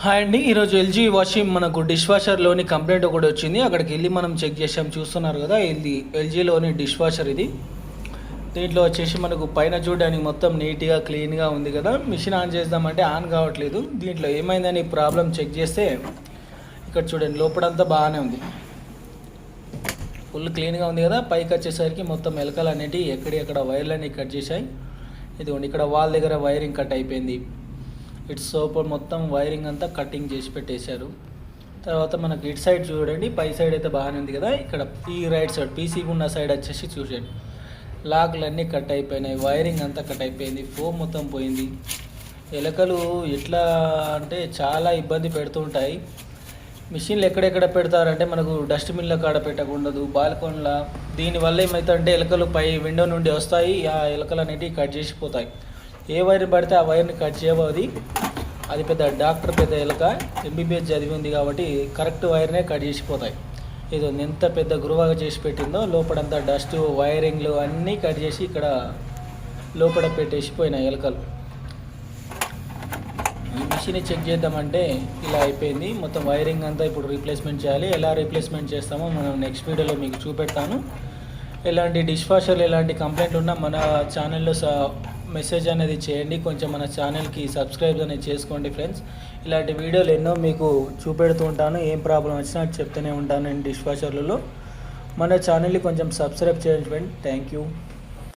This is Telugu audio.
హాయ్ అండి. ఈరోజు ఎల్జీ వాషింగ్ మనకు డిష్ వాషర్లోని కంప్లైంట్ ఒకటి వచ్చింది. అక్కడికి వెళ్ళి మనం చెక్ చేసాం, చూస్తున్నారు కదా. ఇది ఎల్జీలోని డిష్ వాషర్. ఇది దీంట్లో వచ్చేసి మనకు పైన చూడడానికి మొత్తం నీట్గా క్లీన్గా ఉంది కదా. మిషన్ ఆన్ చేద్దామంటే ఆన్ కావట్లేదు. దీంట్లో ఏమైందని ప్రాబ్లం చెక్ చేస్తే ఇక్కడ చూడండి, లోపలంతా బాగానే ఉంది, ఫుల్ క్లీన్గా ఉంది కదా. పైకి వచ్చేసరికి మొత్తం ఎలకలు అనేవి ఎక్కడెక్కడ వైర్లన్నీ కట్ చేశాయి. ఇదిగోండి, ఇక్కడ వాల్ దగ్గర వైరింగ్ కట్ అయిపోయింది. ఇటు సోప్ మొత్తం వైరింగ్ అంతా కటింగ్ చేసి పెట్టేశారు. తర్వాత మనకి ఇటు సైడ్ చూడండి, పై సైడ్ అయితే బాగానే ఉంది కదా. ఇక్కడ ఈ రైట్ సైడ్ పీసీకి ఉన్న సైడ్ వచ్చేసి చూడండి, లాక్లన్నీ కట్ అయిపోయినాయి, వైరింగ్ అంతా కట్ అయిపోయింది, ఫోమ్ మొత్తం పోయింది. ఎలకలు ఎట్లా అంటే చాలా ఇబ్బంది పెడుతుంటాయి. మిషన్లు ఎక్కడెక్కడ పెడతారంటే మనకు డస్ట్బిన్ల కాడ పెట్టకూడదు, బాల్కనీల. దీనివల్ల ఏమవుతుందంటే ఎలకలు పై విండో నుండి వస్తాయి, ఆ ఎలకలు అనేటివి కట్ చేసిపోతాయి. ఏ వైర్ పడితే ఆ వైర్ని కట్ చేయబోది. అది పెద్ద డాక్టర్, పెద్ద ఎలక, ఎంబీబీఎస్ చదివి ఉంది కాబట్టి కరెక్ట్ వైర్నే కట్ చేసిపోతాయి. ఇది ఎంత పెద్ద గురువాగా చేసి పెట్టిందో, లోపలంతా డస్ట్ వైరింగ్లు అన్నీ కట్ చేసి ఇక్కడ లోపల పెట్టేసిపోయినాయి ఎలకలు. ఈ మిషన్ చెక్ చేద్దామంటే ఇలా అయిపోయింది. మొత్తం వైరింగ్ అంతా ఇప్పుడు రీప్లేస్మెంట్ చేయాలి. ఎలా రీప్లేస్మెంట్ చేస్తామో మనం నెక్స్ట్ వీడియోలో మీకు చూపెడతాను. ఎలాంటి డిష్ వాషర్లు ఎలాంటి కంప్లైంట్ ఉన్నా మన ఛానల్లో మెసేజ్ అనేది చేయండి. కొంచెం మన ఛానల్కి సబ్స్క్రైబ్ అనేది చేసుకోండి ఫ్రెండ్స్. ఇలాంటి వీడియోలు ఎన్నో మీకు చూపెడుతూ ఉంటాను. ఏం ప్రాబ్లం వచ్చినా చెప్తూనే ఉంటాను నేను డిష్ వాషర్లలో. మన ఛానల్ని కొంచెం సబ్స్క్రైబ్ చేయండి ఫ్రెండ్. Thank you.